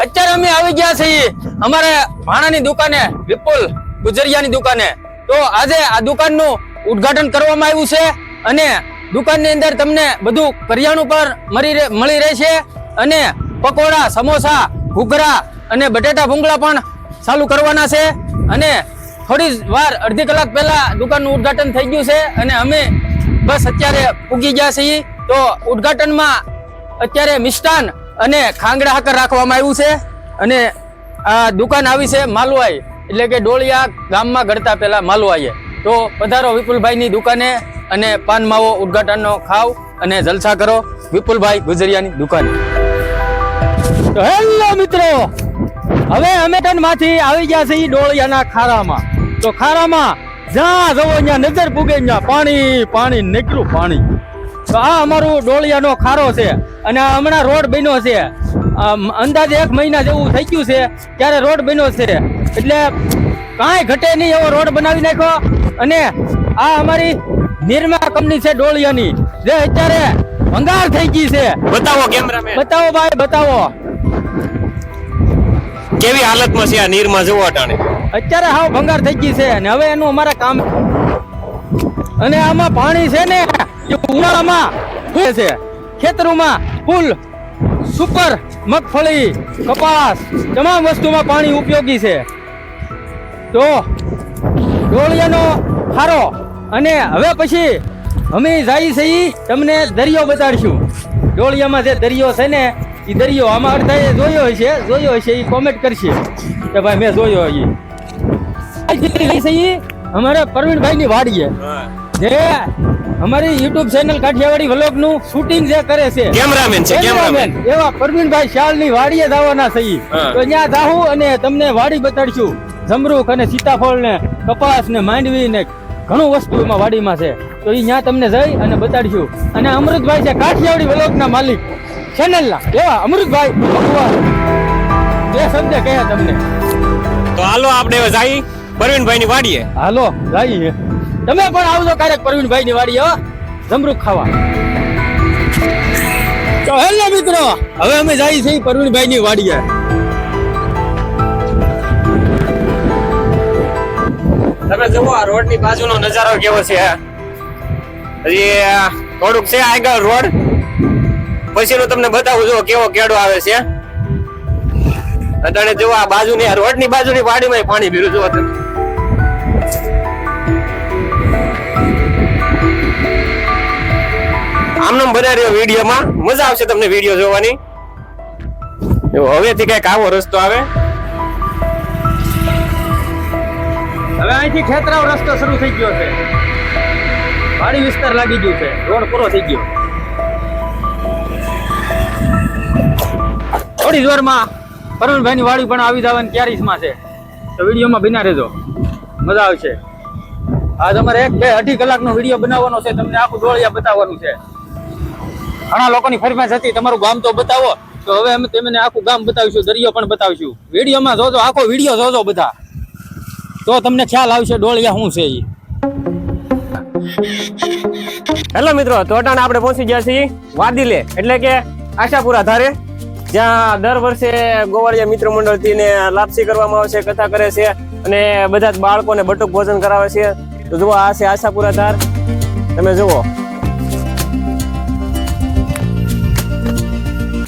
અત્યારે અમે આવી ગયા છીએ અમારે ભાણાની દુકાને, વિપુલ ગુજરિયાની દુકાને. તો આજે આ દુકાનનું ઉદ્ઘાટન કરવામાં આવ્યું છે અને દુકાનની અંદર તમને બધું કરિયાણું પર મળી રહેશે અને પકોડા, સમોસા, ઘૂઘરા અને બટેટા ભૂંગળા પણ ચાલુ કરવાના છે. અને થોડી વાર અડધી કલાક પહેલા દુકાનનું ઉદ્ઘાટન થઈ ગયું છે અને અમે બસ અત્યારે પૂગી ગયા છીએ. તો ઉદ્ઘાટનમાં અત્યારે મિષ્ટાન અને ખાંગડા હાકર રાખવામાં આવ્યું છે અને આ દુકાન આવી છે માલવાઈ, એટલે કે ડોળિયા ગામમાં ગળતા પહેલા માલવાઈએ. તો પધારો વિપુલભાઈની દુકાને અને પાન માવો ઉદ્ઘાટનનો ખાવ અને જલસા કરો વિપુલભાઈ ગુજરિયાની દુકાને. તો હેલો મિત્રો, હવે અમે માંથી આવી ગયા છીએ ડોળિયાના ખારામાં. તો ખારામાં જ્યાં જવો ત્યાં નજર પૂગે ત્યાં પાણી પાણી નીકળ્યું પાણી. તો આ અમારું ડોળિયાનો ખારો છે અને હમણાં રોડ બન્યો છે. અંદાજે 1 મહિના જેવું થઈ ગયું છે ત્યારે રોડ બન્યો છે, એટલે કાંઈ ઘટે નહીં એવો રોડ બનાવી નાખ્યો. અને આ અમારી નિરમા કંપની છે ડોળિયાની, જે અત્યારે ભંગાર થઈ ગઈ છે. બતાવો કેમેરામેન, બતાવો ભાઈ બતાવો કેવી હાલતમાં છે આ નિરમા જુઓ અટાણે. અત્યારે હાવ ભંગાર થઈ ગઈ છે અને હવે એનું અમારા કામ. અને આમાં પાણી છે ને ઉનાળામાં છે, ખેતરોમાં ફૂલ, સુપર, મગફળી, કપાસ તમામ વસ્તુમાં પાણી ઉપયોગી છે. તો ડોળિયાનો ખારો. અને હવે પછી અમે જઈએ છીએ તમને દરિયો બતાડીશું. ડોળિયામાં જે દરિયો છે ને એ દરિયો આમાં અડધાએ જોયો હશે એ કોમેન્ટ કરશે કે ભાઈ મેં જોયો. એ અમારા પ્રવીણભાઈની વાડીએ જે અમારી યુટ્યુબ ચેનલ કાઠિયાવાડી વ્લોગ નું શૂટિંગ જે કરે છે, કેમેરામેન છે, કેમેરામેન એવા પ્રવીણભાઈ શાળની વાડીએ જવાના છે. તો ત્યાં જાઉં અને તમને વાડી બતાડીશું. જમરૂખ અને સીતાફળ ને કપાસ ને માંડવી ને ઘણું વસ્તુ એમાં વાડીમાં છે. તો એ ત્યાં તમને જઈ અને બતાડીશું. અને અમૃતભાઈ છે કાઠિયાવાડી વ્લોગ ના માલિક ચેનલના, એવા અમૃતભાઈ ભગવાન જે શબ્દ કહે તમને. તો હાલો આપણે હવે જઈ પ્રવીણભાઈ ની વાડીએ. હાલો જઈએ, તમે પણ આવજો ક્યારેક પ્રવીણભાઈ ની વાડીએ જમરૂખ ખાવા. તો હેલો મિત્રો, હવે અમે જઈએ છીએ પ્રવીણભાઈ ની વાડીએ. તમે જુઓ આ રોડ ની બાજુનો નજારો કેવો છે. હજી થોડુંક છે આગળ રોડ, પછી નું તમને બતાવું જો કેવો કેડો આવે છે. અટાણે જુઓ આ બાજુની આ રોડ ની બાજુની વાડીમાં પાણી ભીરું જુઓ તમે. આમનો બનાવી રહ્યો વિડીયોમાં મજા આવશે તમને વિડીયો જોવાની. હવેથી કઈક આવો રસ્તો આવે. હવે અહીંથી ખેતરાવ રસ્તો શરૂ થઈ ગયો છે, વાડી વિસ્તાર લાગી ગયું છે, રોડ પૂરો થઈ ગયો. થોડી જોરમાં પ્રવીણભાઈ ની વાડી પણ આવી જવાની તૈયારીમાં છે. તો વિડીયોમાં બિના રહેજો, મજા આવશે. આજ અમારે 1-2-2.5 કલાકનો વિડીયો બનાવવાનો છે, તમને આખું ડોળિયા બતાવવાનું છે. ઘણા લોકોની ફરમાઈશ હતી તમારું ગામ તો બતાવો, તો હવે અમે તમને આખું ગામ બતાવીશું, દરિયો પણ બતાવીશું. વિડીયોમાં જોજો, આખો વિડીયો જોજો બધા, તો તમને ખ્યાલ આવશે ડોળિયા શું છે. હેલો મિત્રો, તો અટાણે આપણે પહોંચી ગયા છીએ વાદીલે, એટલે કે આશાપુરા ધારે, જ્યાં દર વર્ષે ગોવાળિયા મિત્ર મંડળથી ને લાપસી કરવામાં આવે છે, કથા કરે છે અને બધા જ બાળકોને બટુક ભોજન કરાવે છે. તો જુઓ આ છે આશાપુરા ધાર, તમે જુઓ.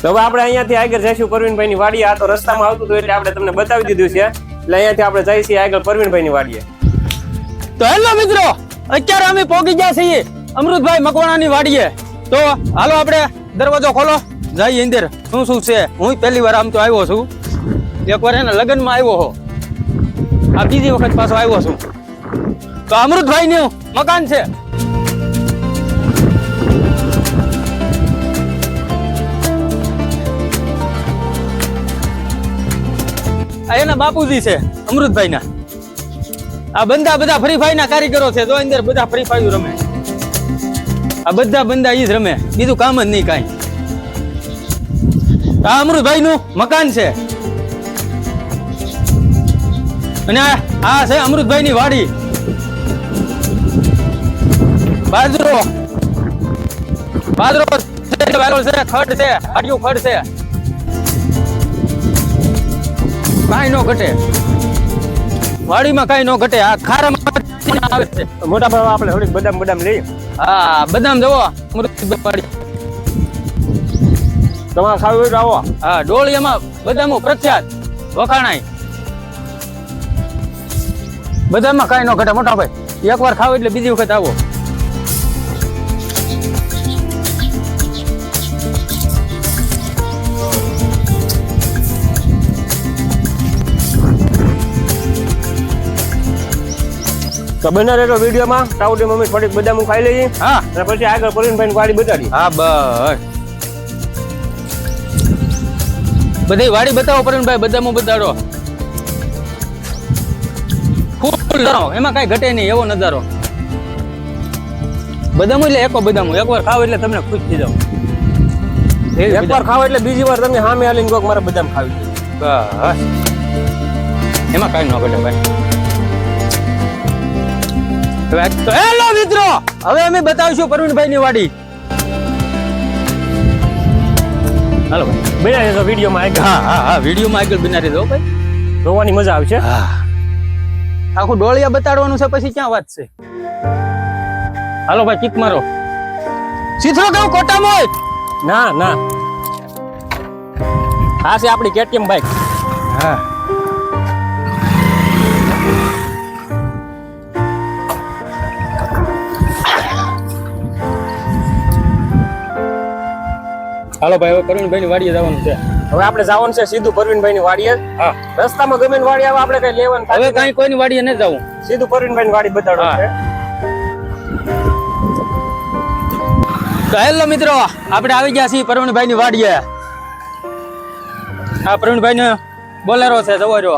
તો હવે આપણે અહીંયાથી આગળ જઈશું પ્રવીણભાઈ ની વાડીએ. આ તો રસ્તામાં આવતું હતું એટલે આપણે તમને બતાવી દીધું છે, એટલે અહીંયાથી આપણે જઈએ છીએ આગળ પ્રવીણભાઈ ની વાડીએ. તો હેલો મિત્રો, અત્યારે અમે પહોંચી ગયા છીએ અમૃતભાઈ મકવાણાની વાડીએ. તો હાલો આપણે દરવાજો ખોલો, જઈએ અંદર. શું છે, હું પહેલી વાર આમ તો આવ્યો છું. એક વાર એના લગ્નમાં આવ્યો હો, આ બીજી વખત પાછો આવ્યો છું. તો અમૃતભાઈ નું મકાન છે. આ એના બાપુજી છે અમૃતભાઈ ના. આ બધા ફ્રી ફાયર ના કારીગરો છે. તો અંદર બધા ફ્રી ફાયર રમે. આ બધા ઈ જ રમે, બીજું કામ જ નહીં કાંઈ. આ અમૃતભાઈ નું મકાન છે અને આ છે અમૃતભાઈ ની વાડી. બાજરો છે, ખડ છે, હાડિયું ખડ છે. કાંઈ નો ઘટે, વાડીમાં કાંઈ નો ઘટે. આ ખારામાં આવે છે. મોટા ભાવ આપણે થોડીક બદામ બદામ લઈએ. હા બદામ જવો અમૃતભાઈ વાડી. તમારે ખાવું હોય તો આવો. હા ડોળિયામાં બદામો પ્રખ્યાત વખાણાય. બદામમાં કાંઈ નો ઘટે મોટા ભાઈ. એકવાર ખાવ એટલે બીજી વખત આવો. તો બના રહેલો વિડીયોમાં. ટાઉટી મમ્મી થોડીક બદામ ખાઈ લઈએ. હા અને પછી આગળ પ્રવીણભાઈ વાડી બતાડી. હા બસ બધી વાડી બતાવો પ્રવીણભાઈ, બદામો બતાડો. ફૂલ એમાં કાંઈ ઘટે નહીં એવો નજારો. બદામો એટલે એકો બદામો એકવાર ખાવ એટલે તમને ખુશ થઈ જાવ. એકવાર ખાવ એટલે બીજી વાર તમે સામે આલીને કહો કે મારે બદામ ખાવી. બસ એમાં કાંઈ ન ઘટે ભાઈ. તો હેલો મિત્રો, હવે અમે બતાવીશું પ્રવીણભાઈ ની વાડી. હાલો ભાઈ બના રહેજો વિડીયોમાં આગળ. હા હા હા વિડીયોમાં આગળ બના રહેજો ભાઈ, જોવાની મજા આવશે. હા આખું ડોળિયા બતાડવાનું છે પછી ક્યાં વાત છે. હાલો ભાઈ કિક મારો. સીધો કેવું કોટામાં હોય? ના ના, આ છે આપણી KTM બાઇક. હા હાલો ભાઈ હવે પ્રવીણભાઈ ની વાડીએ જવાનું છે. હવે આપણે જવાનું છે સીધું પ્રવીણભાઈ ની વાડીએ. હા રસ્તામાં ગમે વાડી આવે આપણે કઈ લેવાનું હવે કાંઈ કોઈની વાડીએ ન જવું, સીધું પ્રવીણભાઈ ની વાડી બતાડો છે. તો હેલો મિત્રો, આપણે આવી ગયા છીએ પ્રવીણભાઈ ની વાડીએ. આ પ્રવીણભાઈ ને બોલેરો છે સવારો.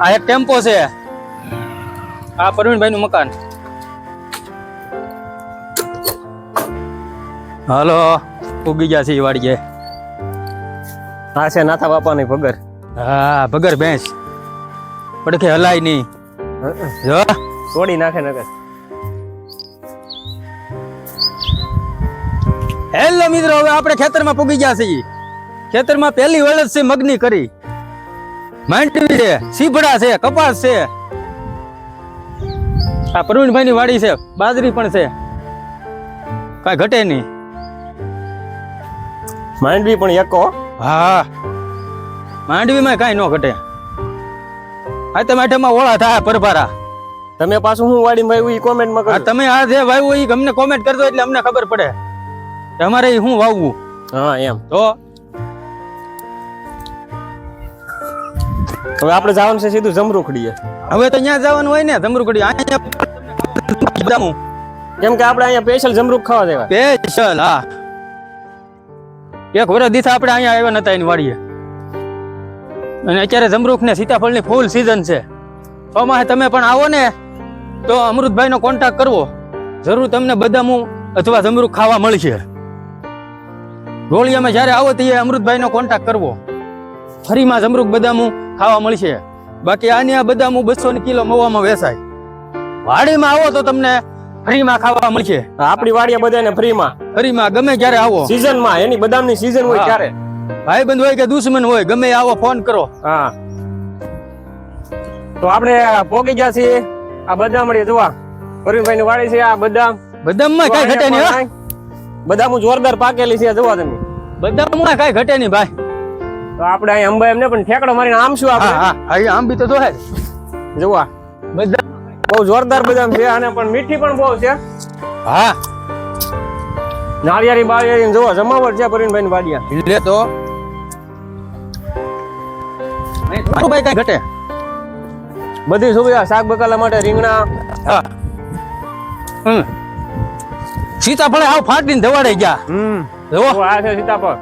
આ એક ટેમ્પો છે. આ પ્રવીણભાઈ નું મકાન. હાલો ઉગી ગયા છે વાડીએ. હા છે નાથા બાપાની ભગર. હા ભગર ભેંસ પડખે હલાય નહીં. જો તોડી નાખે નકર. હેલો મિત્રો, હવે આપણે ખેતરમાં પૂગી ગયા છીએ. ખેતરમાં પહેલી વળત છે મગની કરી. માંડવી છે, સીભડા છે, કપાસ છે. આ પ્રવીણભાઈ ની વાડી છે, બાજરી પણ છે. કાંઈ ઘટે નહીં. માંડવી પણ એકો. હા માંડવીમાં કાંઈ ન ઘટે. આ તમે આઠમાં ઓળા થાય પરભારા. તમે પાછું હું વાડી માં આવ્યું કોમેન્ટમાં આ કરો. તમે આ જે વાવ્યું એ અમને કોમેન્ટ કરજો એટલે અમને ખબર પડે કે અમારે ઈ શું વાવવું. હા એમ. તો હવે આપણે જવાનું છે સીધું જમરૂખડીએ. હવે તો ત્યાં જવાનું હોય ને જમરૂખડી. અહીંયા કેમ કે આપણે અહીંયા સ્પેશિયલ જમરૂખ ખાવા દેવા. સ્પેશિયલ. હા એક વર્ષ દીથા આપણે અહીંયા આવ્યા નતા એની વાડીએ. અને અત્યારે જમરૂખ ને સીતાફળ ની ફૂલ સીઝન છે. ચોમાસે તમે પણ આવો ને તો અમૃતભાઈ નો કોન્ટેક્ટ કરવો, જરૂર તમને બદામું અથવા જમરૂખ ખાવા મળશે. રોળિયામાં જયારે આવો ત્યારે અમૃતભાઈ નો કોન્ટેક્ટ કરવો. ફરીમાં જમરૂખ બદામું ખાવા મળશે. બાકી આની આ બદામું 200 કિલો મવામાં વેચાય. વાડીમાં આવો તો તમને ફ્રીમાં ખાવા મળશે. આપણી વાડીએ બધાને ફ્રીમાં. ફરીમાં ગમે ત્યારે આવો. સીઝનમાં એની બદામની સીઝન હોય ત્યારે. ભાઈબંધ હોય કે દુશ્મન હોય ગમે આવો ફોન કરો. હા તો આપણે પોગી ગયા છીએ. આ બદામ મળીએ જોવા પ્રવીણભાઈ ની વાડી છે. આ બદામ બદામમાં કાંઈ ઘટે નહીં. હો બદામ જોરદાર પાકેલી છે જોવા તમે. બદામમાં કાંઈ ઘટે નહીં ભાઈ. તો આપણે અહીં અંબા એમને પણ ઠેકડો મારીને આમ શું આપણે. હા હા આંબી તો જોહે જોવા બદામ બહુ જોરદાર બદામ છે અને પણ મીઠી પણ બહુ છે. હા નાળિયેરી બાળિયેરી જોવા જમાવટ છે પ્રવીણભાઈ ની વાડીયા. લે તો ભાઈ કાંઈ ઘટે. બધી સુવિધા શાક બકાલા માટે રીંગણા. હા સીતાફળે આવ ફાટીને ધવાડાઈ ગયા. જોવો આ છે સીતાફળ.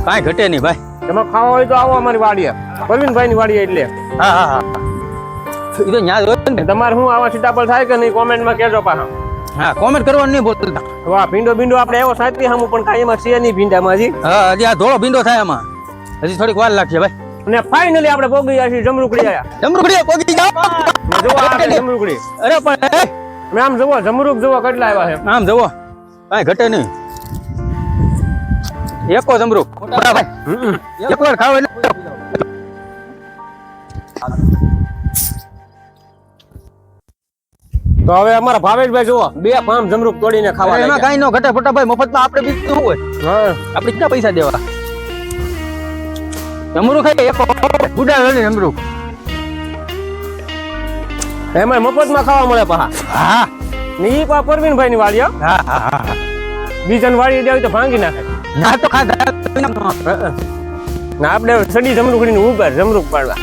કાંઈ ઘટે નહીં ભાઈ. તમે ખાવા હોય તો આવો અમારી વાડીએ પ્રવીણભાઈ ની વાડીએ. એટલે હા હા હા એ તો ન્યા જોયો ને. તમારે શું આવા સીતાફળ થાય કે નહીં કોમેન્ટમાં કહેજો પાછા. હા કોમેન્ટ કરવાનું નહીં બોલતા. વાહ ભીંડો ભીંડો આપણે એવો સાચી સામું પણ કાંઈ એમાં છે નહીં ભીંડામાં હજી. હા હજી આ ધોળો ભીંડો થાય આમાં હજી થોડીક વાર લાગશે ભાઈ. અને ફાઇનલી આપણે પોગી ગયા છીએ જમરૂખડી આયા. જમરૂખડી પોગી જાવ. જોવો આ છે જમરૂખડી. અરે પણ મેં આમ જોવો જમરૂખ જોવો કેટલા આવ્યા છે. આમ જુઓ કાંઈ ઘટે નહીં. એકો જમરૂખ મોટા ભાઈ એક વાર ખાવ એટલે તો હવે અમારા ભાવેશભાઈ જુઓ 2 પામ જમરૂખ તોડીને ખાવા એમાં કઈ નો ઘટે ફોટા ભાઈ મફતમાં આપણે બીજું શું હોય હા આપણે કેટલા પૈસા દેવા જમરૂખ ખાઈ એકો બુડા લઈને જમરૂખ એમાં મફતમાં ખાવા મળે પાહા હા ની પા પરવીનભાઈ ની વાડી હો. હા હા હા બીજાની વાડી દેવી તો ભાંગી નાખે ના તો ખાધા ના આપણે સડી જમરૂખડીને ઉપર જમરૂખ પાડવા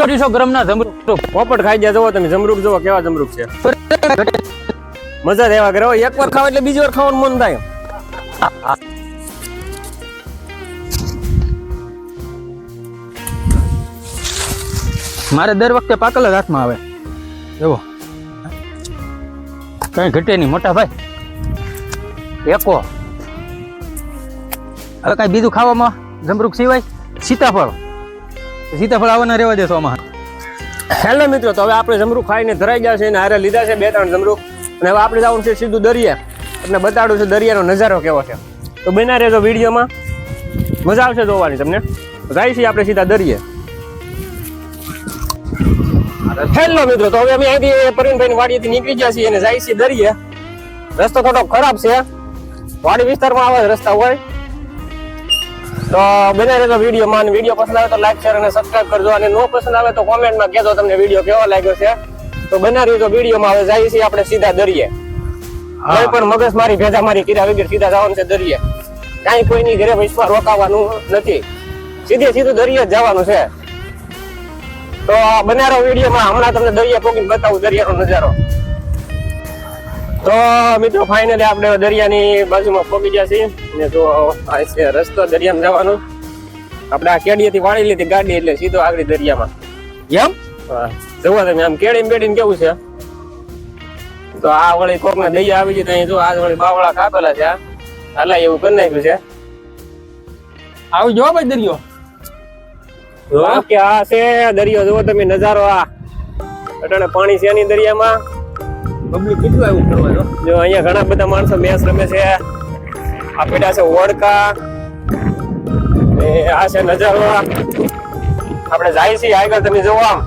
અઢીસો ગ્રામ ના જમરૂખ પોપટ ખાઈ ગયા જુઓ તમે જમરૂખ જુઓ કેવા જમરૂખ છે મજા જ એવા કરે હો. એક વાર ખાવ એટલે બીજી વાર ખાવાનું મન થાય મારે દર વખતે પાકલ જ હાથમાં આવે એવો કઈ ઘટે નહીં મોટા ભાઈ એકો હવે કઈ બીજું ખાવામાં જમરૂખ સિવાય સીતાફળ આવવાના રહેવા દેશો આમાં હેલો મિત્રો તો હવે આપણે જમરૂખ ખાઈને ધરાઈ ગયા છે અને હારે લીધા છે 2-3 જમરૂખ અને હવે આપણે જવાનું છે સીધું દરિયા તમને બતાડું છું દરિયાનો નજારો કેવો છે તો બના રહેજો વિડીયોમાં મજા આવશે જોવાની તમને જાય છીએ આપણે સીધા દરિયે હેલો મિત્રો તો હવે અમે અહીંથી પરવીનભાઈની વાડીએથી નીકળી ગયા છીએ અને જાય છીએ દરિયે રસ્તો થોડો ખરાબ છે વાડી વિસ્તારમાં આવા રસ્તા હોય તો બને રહેજો વિડીયોમાં અને વિડીયો પસંદ આવે તો લાઈક શેર અને સબસ્ક્રાઇબ કરજો અને નો પસંદ આવે તો કોમેન્ટમાં કહેજો તમને વિડીયો કેવો લાગ્યો છે તો બને રહેજો વિડીયોમાં હવે જાય છીએ આપણે સીધા દરિયે કોઈ પણ મગજ મારી ભેજા મારી કર્યા વગર સીધા જવાનું છે દરિયે કાંઈ કોઈની ઘરે વૈશ્વા રોકાવાનું નથી સીધું દરિયે જ જવાનું છે તો બનારો વિડીયોમાં હમણાં તમને દરિયા પોગીને બતાવું દરિયાનો નજારો તો મિત્રો ફાઇનલી આપણે દરિયાની બાજુમાં પહોંચી ગયા છીએ ને જો આ છે રસ્તો દરિયામાં જવાનો આપણે આ કેડીએથી વાળી લીધી ગાડી એટલે સીધો આગળ દરિયામાં એમ હા જોવા તમે આમ કેડીને બેડીને કેવું છે તો આ વળી કોકને દરિયા આવી ગઈ તો અહીં જો આ વળી બાવળા કાપેલા છે હાલા એવું કરી નાખ્યું છે આવી જવા ભાઈ દરિયો કે આ છે દરિયો જુઓ તમે નજારો આ અટાણે પાણી છે ની દરિયામાં પબ્લિક કેટલું આવ્યું ફરવા જો અહીંયા ઘણા બધા માણસો મેચ રમે છે આ પેડા છે ઓડકા આ છે નજારો આપણે જાય છીએ આગળ તમે જોવો આમ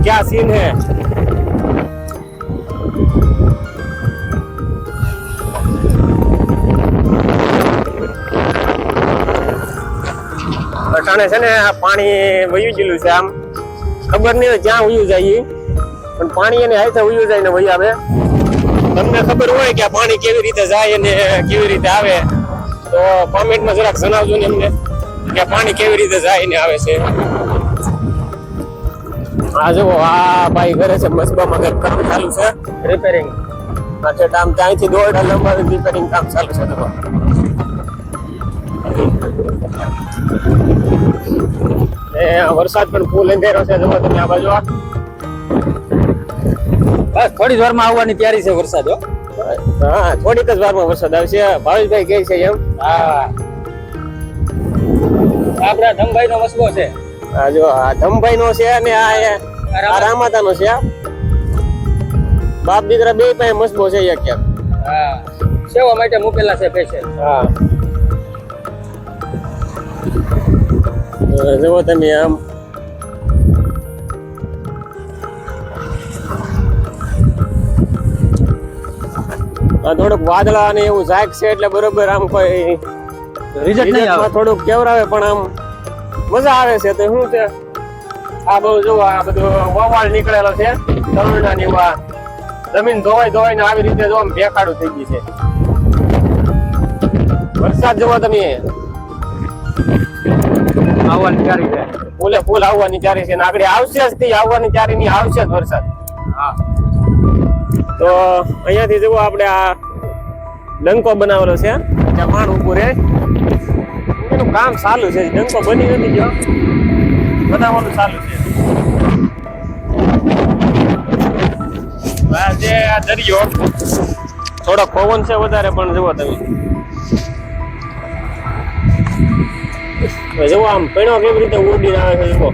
ક્યાં સીન હે અટાણે છે ને પાણી વયું ગયેલું છે આમ ખબર નહીં હોય જ્યાં વયું જાય પણ પાણી એને હાથે વયું જાય ને વયું આવે તમને ખબર હોય કે આ પાણી કેવી રીતે જાય અને કેવી રીતે આવે તો કોમેન્ટમાં જરાક જણાવજો ને એમને કે પાણી કેવી રીતે જાય ને આવે છે આ જુઓ આ ભાઈ ઘરે છે મસબામાં કંઈક કામ ચાલુ છે રિપેરિંગ આમ ત્યાંથી દોરડા લંબાવી રિપેરિંગ કામ ચાલુ છે તો વરસાદ પણ ફૂલ અંધેરો છે જુઓ તમે આ બાજુ બસ થોડી જ વારમાં આવવાની તૈયારી છે વરસાદ હો હા થોડીક જ વારમાં વરસાદ આવશે ભાવેશભાઈ કહે છે એમ હા આપડા ધમભાઈ નો વસવો છે આ જો આ ધમભાઈ નો છે અને આ રામાતા નો છે બાપ દીકરા બે પાસે મસબો છે એક ક્યાંક હા સેવા માટે મૂકેલા છે પેશન્ટ હા જુઓ તમે આમ થોડુંક વાદળા અને એવું ઝાક છે એટલે બરોબર આમ કોઈ રિઝલ્ટ નહીં આવે થોડુંક કેવરાવે પણ આમ મજા આવે છે તો શું છે આ બહુ જો આ બધું વવાળ નીકળેલો છે તરુણા ની વા જમીન ધોવાઈ ને આવી રીતે જો આમ ભેખાડું થઈ ગઈ છે વરસાદ જોવો તમે આવવાની તૈયારી છે ફૂલ આવવાની તૈયારી છે ને આગળ આવશે જ થી આવવાની તૈયારી ની આવશે જ વરસાદ હા તો અહીંયાથી જુઓ આપણે આ ડંકો બનાવેલો છે ત્યાં માણ ઉભું રહે એનું કામ ચાલુ છે ડંકો બની નથી ગયો બનાવવાનું ચાલુ છે આ જે આ દરિયો થોડોક પવન છે વધારે, પણ જુઓ તમે જુઓ આમ પૈણો કેવી રીતે ઉડીને આવે છે જુઓ.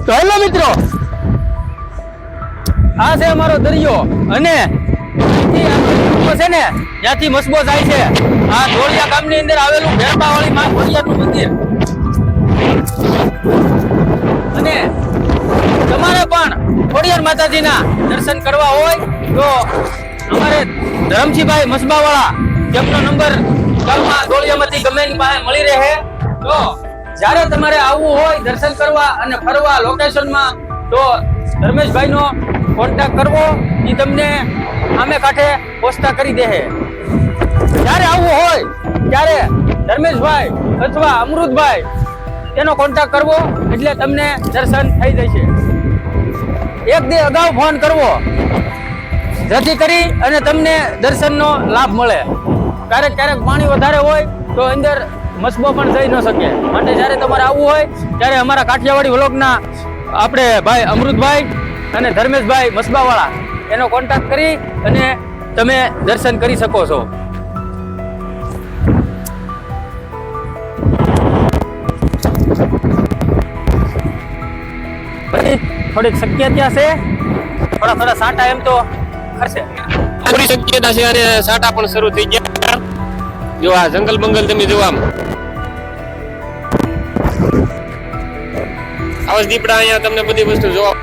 તો હેલો મિત્રો, આ છે અમારો દરિયો અને અહીંથી આ દરિયો છે ને ત્યાંથી મસબો જાય છે આ ધોળિયા ગામની અંદર આવેલું ભેરબાવાળી માં ખોડિયારનું મંદિર. અને તમારે પણ ખોડિયાર માતાજીના દર્શન કરવા હોય તો અમારે ધરમજીભાઈ મસબાવાળા, જેમનો નંબર ગામમાં ધોળિયામાંથી ગમે એની પાસે મળી રહે. તો જ્યારે તમારે આવવું હોય દર્શન કરવા અને ફરવા લોકેશનમાં, તો ધર્મેશભાઈનો કોન્ટેક્ટ કરવો, એ તમને આમે કાંઠે પહોંચતા કરી દે. જ્યારે આવવું હોય ત્યારે ધર્મેશભાઈ અથવા અમૃતભાઈ તેનો કોન્ટેક્ટ કરવો એટલે તમને દર્શન થઈ જશે. એક દી અગાઉ ફોન કરવો જેથી કરી અને તમને દર્શનનો લાભ મળે. ક્યારેક ક્યારેક પાણી વધારે હોય તો અંદર મસબો પણ જઈ ન શકે, માટે જ્યારે તમારે આવવું હોય ત્યારે અમારા કાઠિયાવાડી વ્લોગના આપણે ભાઈ અમૃતભાઈ અને ધર્મેશભાઈ મસબાવાળા એનો કોન્ટેક્ટ કરી અને તમે દર્શન કરી શકો છો. પછી થોડીક શક્યતા છે, થોડા સાટા એમ તો ખરશે, પૂરી શક્યતા છે અને સાટા પણ શરૂ થઈ ગયા. જો આ જંગલ બંગલ તમે જો આમ આવાજ દીપડા, અહીંયા તમને બધી વસ્તુ જોવા.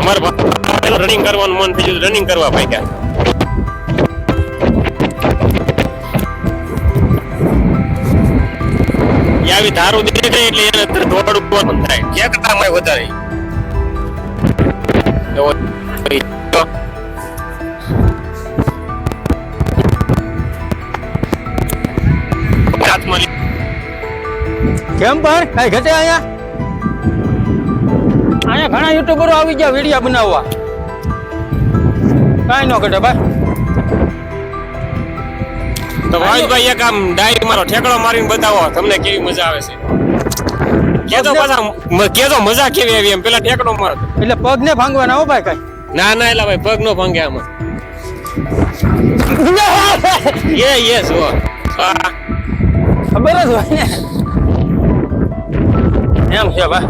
અમારે રનિંગ કરવાનું મન થઈ ગયું, રનિંગ કરવા ભાગ્યા. આવી ધારો દેખાય એટલે એને દોડવું મન થાય, ક્યાં કરતા વધારે. કેમ પણ કઈ ઘટે? અહીંયા ઘણા યુટ્યુબરો આવી ગયા વિડીયો બનાવવા, કઈ ન ઘટે ભાઈ. તો ભાઈ એક આમ ડાયરી મારો ઠેકડો મારીને બતાવો તમને કેવી મજા આવે છે. કેતો મજા કેવી આવી એમ, પેલા ઠેકડો મારો એટલે પગ ને ભાંગવાના હો ભાઈ કઈ. ના ના એલા ભાઈ પગ નો ભાંગે આમાં. યસ હો ખબર જ હોય ને એમ છે ભાઈ.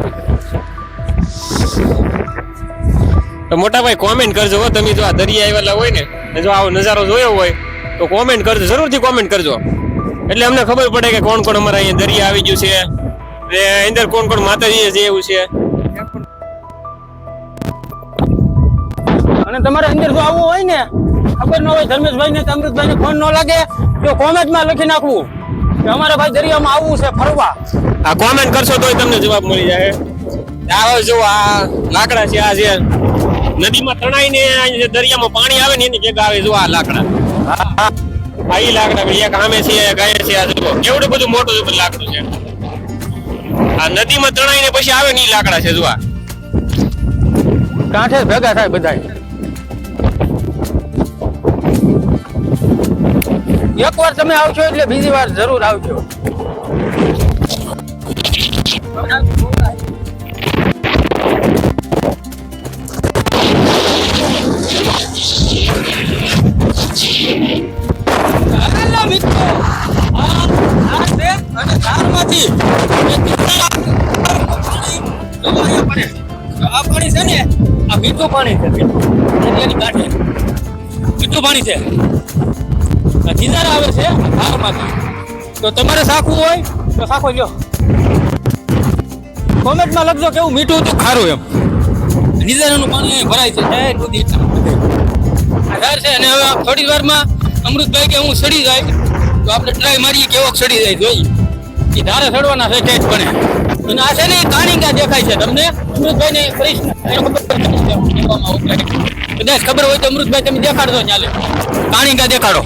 તો મોટા ભાઈ કોમેન્ટ કરજો હો, તમે જો આ દરિયા આવેલા હોય ને, જો આવો નજારો જોયો હોય તો કોમેન્ટ કરજો, જરૂરથી કોમેન્ટ કરજો, એટલે અમને ખબર પડે કે કોણ કોણ અમારા અહીંયા દરિયા આવી ગયું છે ને અંદર કોણ કોણ માતાજી છે એવું છે. અને તમારે અંદર જો આવવું હોય ને, ખબર ન હોય ધર્મેશભાઈ ને અમૃતભાઈ ને ફોન ન લાગે તો કોમેન્ટમાં લખી નાખવું કે અમારે ભાઈ દરિયામાં આવવું છે ફરવા. આ કોમેન્ટ કરશો તોય તમને જવાબ મળી જાય. આ જો આ લાકડા છે, આ જે નદીમાં તણાઈને જે દરિયામાં પાણી આવે ને એની ભેગા આવે, જો આ લાકડા. આ ઈ લાકડા એક આમે છે, ગાય છે, આ જો કેવડું બધું મોટું લાકડું છે. આ નદીમાં તણાઈને પછી આવે ને ઈ લાકડા છે, જો આ કાંઠે ભેગા થાય બધા. એકવાર તમે આવશો એટલે બીજી વાર જરૂર આવજો. મિત્રો આ પાણી છે ને, આ મીઠું પાણી છે, દરિયાની કાંઠે મીઠું પાણી છે. જીજારા આવે છે ધારમાંથી, તો તમારે સાખવું હોય તો સાખો લ્યો. કોમેન્ટમાં લખજો કેવું મીઠું હતું ખારું એમ. જીજારાનું પાણી અહીં ભરાય છે, આ ધાર છે. અને હવે થોડી વારમાં અમૃતભાઈ કે હું સડી જાય તો આપણે ટ્રાય મારીએ કેવો સડી જાય જોઈએ. એ ધારે સડવાના છે ટેચ બને. અને આ છે ને કાણીકા દેખાય છે તમને, અમૃતભાઈ ને કહીશ કદાચ ખબર હોય તો અમૃતભાઈ તમે દેખાડજો ચાલે, કાણીકા દેખાડો.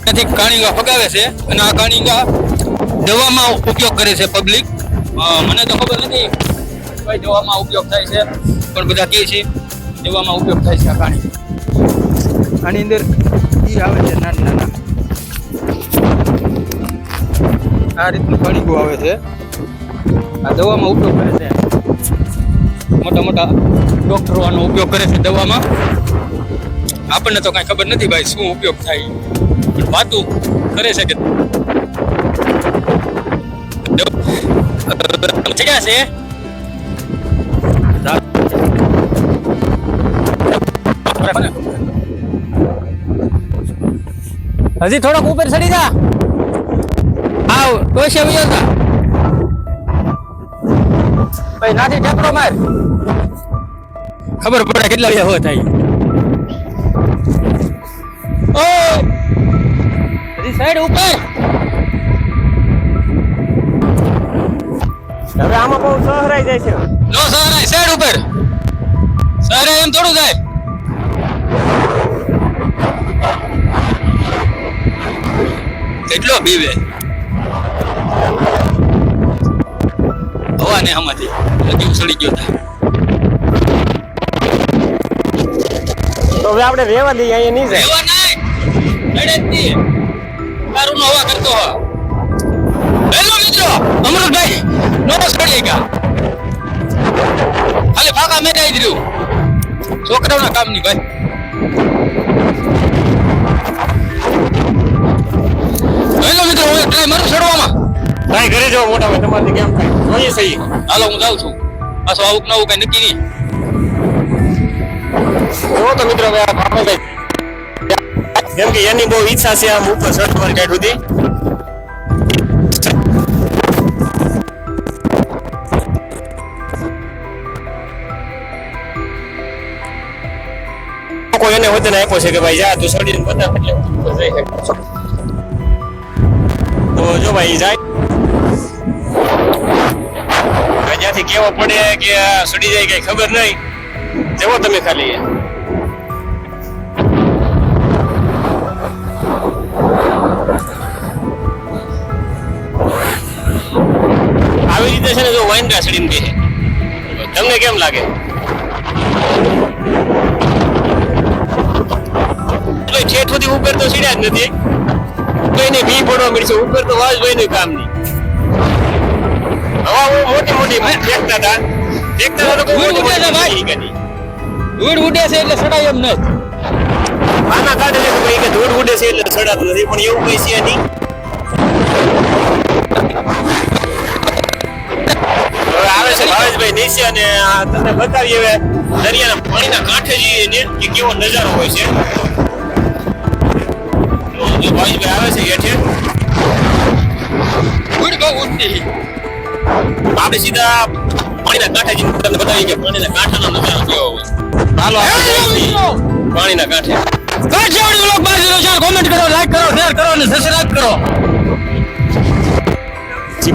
ત્યાંથી કાણીગા ફગાવે છે અને આ કાણીગા દવામાં ઉપયોગ કરે છે પબ્લિક. મને તો ખબર નથી કઈ દવામાં ઉપયોગ થાય છે, પણ બધા કહે છે દવામાં ઉપયોગ થાય છે આ કાણી. આની અંદર ઈ આવે છે નાના નાના, આ રીતનું કાણીગું આવે છે. આ દવામાં ઉપયોગ કરે છે, મોટા મોટા ડોક્ટરો આનો ઉપયોગ કરે છે દવામાં. આપણને તો કાંઈ ખબર નથી ભાઈ શું ઉપયોગ થાય, પણ વાતું કરે છે કે ક્યાં છે. હજી થોડોક ઉપર ચડી જા. આવ ટોશે વિયો જા ભાઈ, નાથી ઠેકડો માર, ખબર પડે કેટલા વિયા હોય થાય. ઓ હજી સાઈડ ઉપર. હવે આમાં બહુ સહરાઈ જાય છે. નો સહરાય, સાઈડ ઉપર સહરાય એમ થોડું થાય. કેટલો બીવે હવા ને આમાંથી જીવ સડી ગયો થાય. તો હવે આપણે રહેવા દઈએ, અહીંયા નહીં જાય. એવા નહીં નડે જ નહીં, તારું નો હવા કરતો હો. હેલો મિત્રો, અમૃતભાઈ નો સડી ગયા, ખાલી ફાકા મેટાઈ દીધું છોકરાઓના કામની ભાઈ. હેલો મિત્રો, હું ટ્રાય મારું ચડવામાં. ટ્રાય કરી જાઓ મોટા ભાઈ, તમારથી કેમ થાય જોઈએ સહી. હાલો હું જાઉં છું, પાછું આવું કે નવું કઈ નક્કી નહીં. જો તો મિત્રો હવે આ ભાઈ જેમ કે એની બહુ ઈચ્છા છે આમ ઉપર ચડવાની કાંઈ સુધી. કોઈ એને વચન આપ્યો છે કે ભાઈ જા તું ચડીને બતાવ એટલે ઉપર જઈ શકે. તો જો ભાઈ જાય જ્યાંથી કેવો પડે કે સડી જાય કઈ ખબર નહીં. જેવો તમે ખાલી આવી રીતે છે ને જો વાઇન્ડા સડીને બે તમને કેમ લાગે? ઠેઠ સુધી ઉપર તો સીડ્યા જ નથી, કોઈને ભી પડવા મળશે ઉપર તો વાજ ભાઈ કામ નહીં. હવા મોટી મોટી ફેંકતા હતા તો ધૂળ ઉડે છે ભાઈ, ધૂળ ઉડે છે એટલે સડાય એમ નથી. આના કાઢે છે ભાઈ કે ધૂળ ઉડે છે એટલે સડાતું નથી, પણ એવું કઈ છે નહીં. હવે આવે છે ભાવેશભાઈ નીચે અને તમને બતાવીએ હવે દરિયાના પાણીના કાંઠે જઈએ ને કે કેવો નજારો હોય છે. જો ભાવેશભાઈ આવે છે હેઠે, ધૂળ બહુ ઉડતી. આપણે સીધા પાણીના કાંઠે જઈને તમને બતાવીએ કે પાણીના કાંઠાનો નજારો કેવો હોય. ચાલો આપણે પાણીના કાંઠે. કાઠિયાવાડી વ્લોગ બાજુ છે, કોમેન્ટ કરો, લાઈક કરો, શેર કરો અને સબસ્ક્રાઇબ કરો.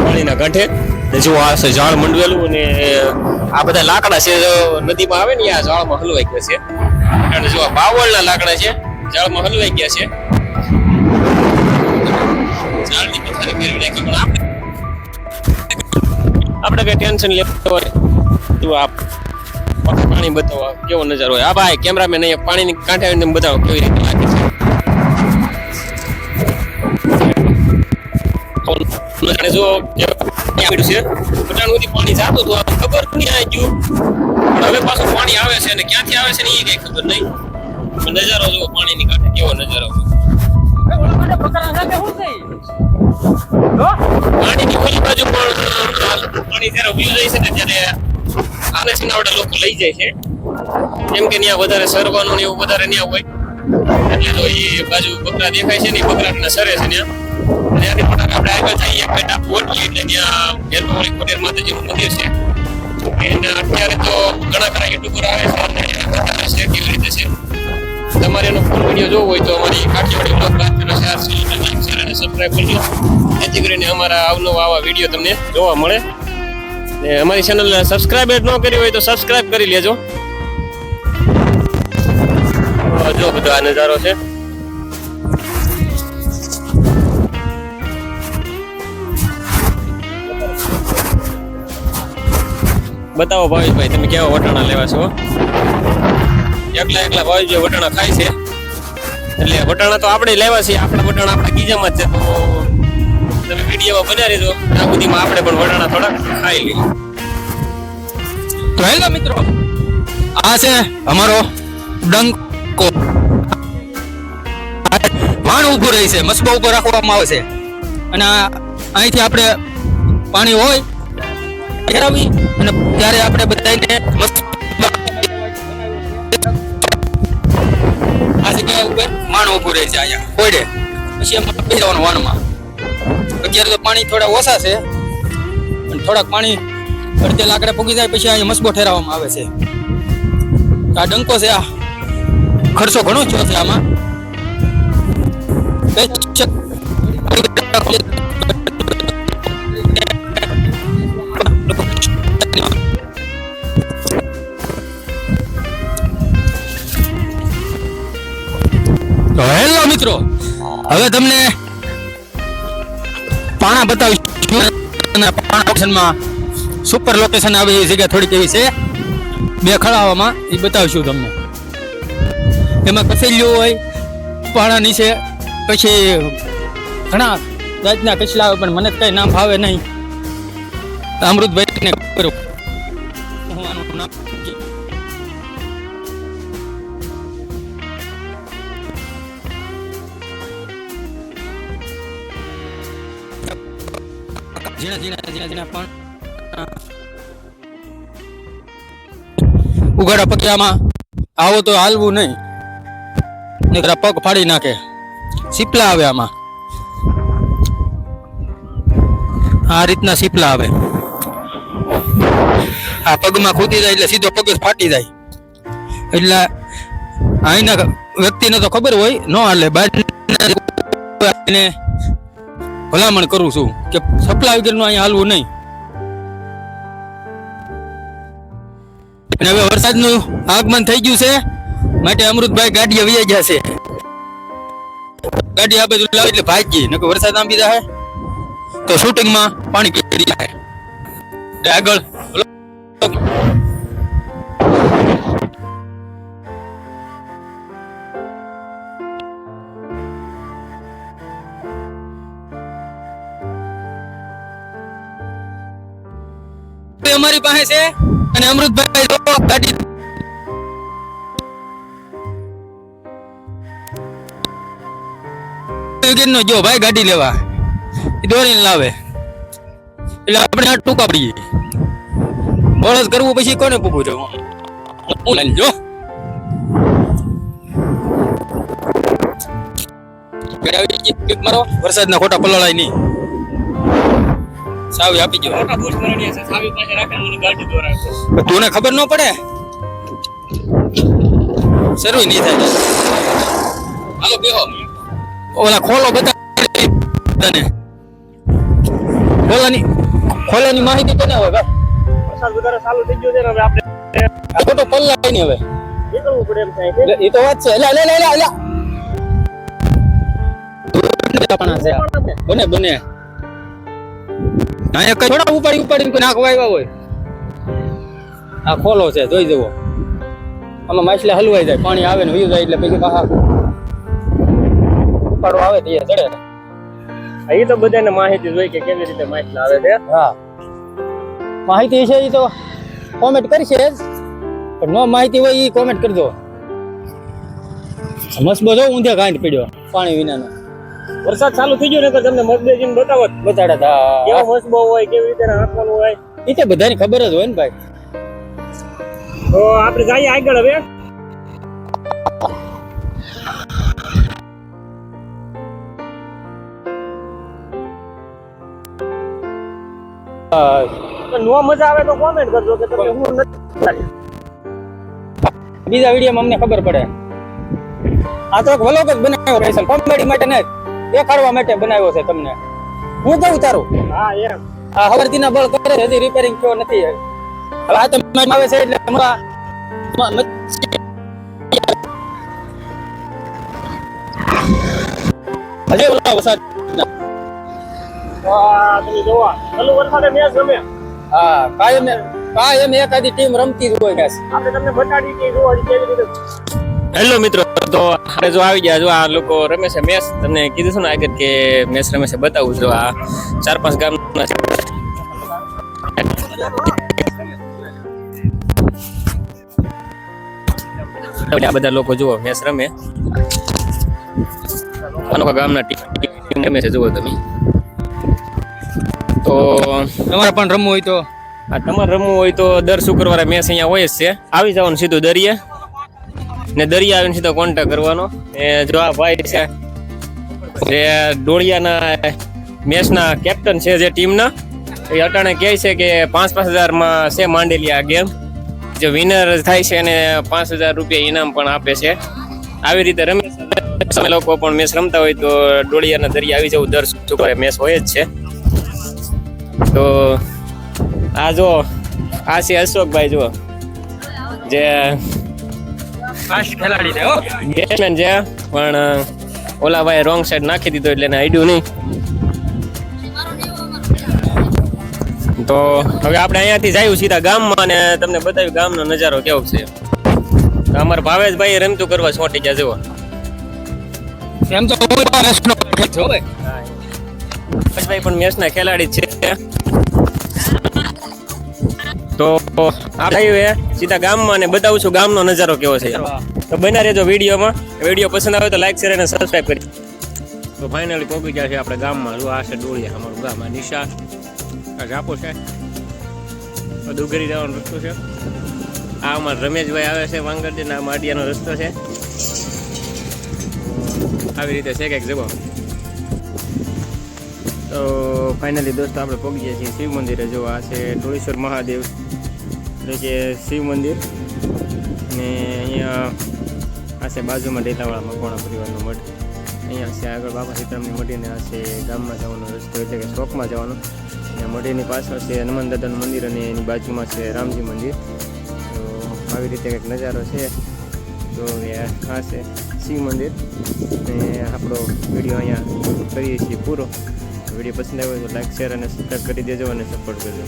પાણીના કાંઠે જો આ છે ઝાડ મંડવેલું અને આ બધા લાકડા છે નદીમાં આવે ને આ ઝાડમાં હલવાઈ ગયા છે. અને જો આ બાવળના લાકડા છે ઝાડમાં હલવાઈ ગયા છે. ઝાડની પથારી ફેરવી નાખી, પણ આપણે કઈ ટેન્શન લેવા જો આ પાણી બતાવો કેવો નજારો હોય. આ ભાઈ કેમેરામેન અહીંયા પાણીની કાંઠે આવીને બતાવો કેવી રીતે લાગે છે. જો પાણી જાતું હતું ખબર નહીં આવી ગયું, પણ હવે પાછું પાણી આવે છે અને ક્યાંથી આવે છે ને એ કઈ ખબર નહીં. નજારો જો પાણીની કાંઠે કેવો નજારો પાણીની ઓલી બાજુ પણ પાણી જયારે ઉભી જાય છે ને ત્યારે આને સિનાવડા લોકો લઈ જાય છે, કેમ કે ત્યાં વધારે સરવાનું ને એવું વધારે ત્યાં હોય એટલે તો એ બાજુ બકરા દેખાય છે ને એ બકરાને સરે છે ત્યાં. ત્યાંથી પણ આપણે આગળ જઈએ એક ટાપુ ઓટલી એટલે ત્યાં ભેરપોળી ખોડિયાર માતાજીનું મંદિર છે. એને અત્યારે તો ઘણા ખરા યુટ્યુબર આવે છે અને બતાવે છે કેવી રીતે છે. તમારે એનો ફૂલ વિડીયો જોવો હોય તો અમારી કાઠિયાવાડી બ્લોગ બાદ કરો, શેર અને સબસ્ક્રાઈબ કરજો, જેથી કરીને અમારા અવનવા આવા વિડીયો તમને જોવા મળે. ને અમારી ચેનલને સબસ્ક્રાઇબ ન કરી હોય તો સબસ્ક્રાઇબ કરી લેજો. જો બધો આ નજારો છે. બતાવો ભાવેશભાઈ તમે કેવા વટાણા લેવા છો. એકલા ભાવેશભાઈ વટાણા ખાય છે એટલે વટાણા તો આપણે લેવા છીએ. આપણા વટાણા આપણા ગીજામાં જ છે. તો તમે વિડીયોમાં બન્યા રહેજો. આ સુધીમાં આપણે પણ વટાણા થોડાક ખાઈ લઈએ. તો હેલો મિત્રો, આ છે અમારો ડંકો. વાણ ઉભું રહી છે, મસબા ઉપર રાખવામાં આવે છે અને અહીંથી આપણે પાણી હોય ફેરવી અને ત્યારે આપણે બધાને આ જગ્યા ઉપર માણ ઉભું રહે છે અહીંયા કોયડે. પછી એમાં બેસી જવાનું વાણમાં. અત્યારે તો પાણી થોડા ઓછા છે અને થોડાક પાણી અડધે લાકડે પૂગી જાય પછી અહીંયા મસબો ઠેરાવવામાં આવે છે. આ ડંકો છે. આ ખર્ચો ઘણો થયો છે આમાં. તો હેલો મિત્રો, હવે તમને પાણા બતાવીશું. પાણા ઓપ્શનમાં સુપર લોકેશન આવે એ જગ્યા થોડીક એવી છે બે ખળાવામાં, એ બતાવીશું તમને. એમાં કસેલિયું હોય પાણા નીચે, પછી ઘણા જાતના કચલા આવે પણ મને કઈ નામ ભાવે નહીં. અમૃતભાઈને ખબર નામ. ઝીણા પણ ઉઘાડા પગિયામાં આવો તો હાલવું નહીં, નકર પગ ફાડી નાખે. સીપલા આવે આમાં, આ રીતના સીપલા આવે. આ પગમાં ખૂટી જાય એટલે સીધો પગ ફાટી જાય. એટલે અહીંના વ્યક્તિને તો ખબર હોય, ન હાલે. બહારને ભલામણ કરું છું કે સપ્લાય વગરનું અહીંયા હાલવું નહીં. અને હવે વરસાદનું આગમન થઈ ગયું છે માટે અમૃતભાઈ ગાડીએ વહી ગયા છે. ગાડી આ બાજુ લાવે એટલે ભાગી, નકર વરસાદ આંબી જાય તો શૂટિંગમાં પાણી પીડી જાય. આગળ અમારી પાસે છે અને અમૃતભાઈ ગાડી જો ભાઈ ગાડી લેવા દોરીને લાવે એટલે આપણે ટૂંકા પડીએ. બળદ કરવું પછી કોને પૂછવું રહેવું જો. મારો વરસાદના ખોટા પલળાય નહીં. સાવી આપી ગયો. તું ખબર ન પડે, શરૂ નહીં થાય. હાલો બેહો. ઓલા ખોલો બતાને ખોલાની માહિતી કોને હોય ભાઈ? વરસાદ વધારે ચાલુ થઈ ગયો છે ને, હવે આપણે આ ખોટો પલ્લાય નહીં. હવે નીકળવું પડે એમ થાય. એ તો વાત છે. બને બને અહીંયા કઈ થોડા ઉપાડીને નાખવા આવ્યા હોય. આ ખોલો છે, જોઈ જવો. આમાં માછલા હલવાઈ જાય, પાણી આવે ને વયું જાય એટલે પછી પાછા ઉપાડો આવે તે ચડે. એ તો બધાને માહિતી જોઈ કે કેવી રીતે માછલા આવે છે. હા, માહિતી છે એ તો કોમેન્ટ કરશે જ, પણ નો માહિતી હોય એ કોમેન્ટ કરજો. મસ્ત બધો ઊંધે કાંઈ પડ્યો પાણી વિનાનો. વરસાદ ચાલુ થઈ ગયો ને તો તમને મગદેજીને બતાવો બતાડ્યા કેવો મસબો હોય, કેવી રીતે રાખવાનું હોય એ તો બધાને ખબર જ હોય ને ભાઈ. તો આપણે જઈએ આગળ. હવે નો મજા આવે તો કોમેન્ટ કરજો કે તમે હું નથી. બીજા વિડીયોમાં અમને ખબર પડે. આ તો એક વ્લોગ જ બનાવ્યો છે, કોમેડી માટે નહીં, દેખાડવા માટે બનાવ્યો છે તમને. હું કહું તારું. હા એમ. આ હવરતીના બળ કરે છે, હજી રિપેરિંગ થયો નથી. હવે આ તો આવે છે એટલે હજી ઓલા વરસાદ તમે જોવા ચાલુ વરસાદે મેચ ગમે. હા કાયમ હા એમ એકાદી ટીમ રમતી જ હોય guys. આપણે તમને બતાડી કે જો કેવી રીતે. હેલો મિત્રો, તો આપણે જો આવી ગયા, જો આ લોકો રમે છે મેચ. તમને કીધું છે ને આગળ કે મેચ રમે છે, બતાવું જો આ 4-5 ગામના છે. આ બધા લોકો જુઓ મેચ રમે, અનોખા ગામના ટીમ રમે છે, જુઓ તમે. તો તમારે પણ રમવું હોય તો આ તમારે રમવું હોય તો દર શુક્રવારે મેચ અહીંયા હોય જ છે. આવી જવાનું સીધું દરિયે, ને દરિયા આવીને સીધો કોન્ટેક્ટ કરવાનો. એ જો આ ભાઈ છે જે ડોળિયાના મેચના કેપ્ટન છે જે ટીમના, એ અટાણે કહે છે કે 5,000-5,000 માં છે માંડેલી આ ગેમ. જે વિનર થાય છે એને 5,000 રૂપિયા ઇનામ પણ આપે છે. આવી રીતે રમે છે. તમે લોકો પણ મેચ રમતા હોય તો ડોળિયાના દરિયા આવી જવું, દર શુક્રવારે મેચ હોય જ છે. તો આ જો આ છે અશોકભાઈ, જુઓ જે ફાસ્ટ ખેલાડી છે હો. બેટ્સમેન છે, પણ ઓલા ભાઈ રોંગ સાઈડ નાખી દીધો એટલે એને આઈડ્યું નહીં. તો હવે આપણે અહીંયાથી જઈએ સીધા ગામમાં અને તમને બતાવ્યું ગામનો નજારો કેવો છે. તો અમારા ભાવેશભાઈ રમતું કરવા છોટી ગયા, જુઓ. એમ તો હું તો રેસનો ખેલ હોય. ભાઈ પણ મેચના ખેલાડી જ છે. તો આપણે સીધા ગામમાં અને બતાવું છું ગામનો નજારો કેવો છે. તો બના રહેજો વિડીયોમાં. વિડીયો પસંદ આવે તો લાઈક શેર અને સબસ્ક્રાઈબ કરી. તો ફાઇનલી પહોંચી ગયા છે આપણે ગામમાં. જો આ છે ડોળિયા, અમારું ગામ. આ નિશા, આ જાપો છે, દુગરી જવાનો રસ્તો છે. આ અમારા રમેશભાઈ આવે છે વાંગરથી, આ માડિયાનો રસ્તો છે. આવી રીતે છે કંઈક જવો. તો ફાઇનલી દોસ્તો આપણે પહોંચી ગયા છીએ શિવ મંદિરે. જો આ છે ડોળેશ્વર મહાદેવ એટલે કે શિવ મંદિર. અને અહીંયા આ છે બાજુમાં ડેલાવાળા મકવાણા પરિવારનો મઠ. અહીંયા છે આગળ બાબા સીતારામની મઢીને આ છે ગામમાં જવાનો રસ્તો એટલે કે ચોકમાં જવાનો. અને મઢીની પાછળ છે હનુમાન દાદાનું મંદિર અને એની બાજુમાં છે રામજી મંદિર. તો આવી રીતે કંઈક નજારો છે. તો આ છે શિવ મંદિર. અને આપણો વિડીયો અહીંયા કરીએ છીએ પૂરો. વિડીયો પસંદ આવ્યો તો લાઈક શેર અને સબસ્ક્રાઈબ કરી દેજો અને સપોર્ટ કરજો.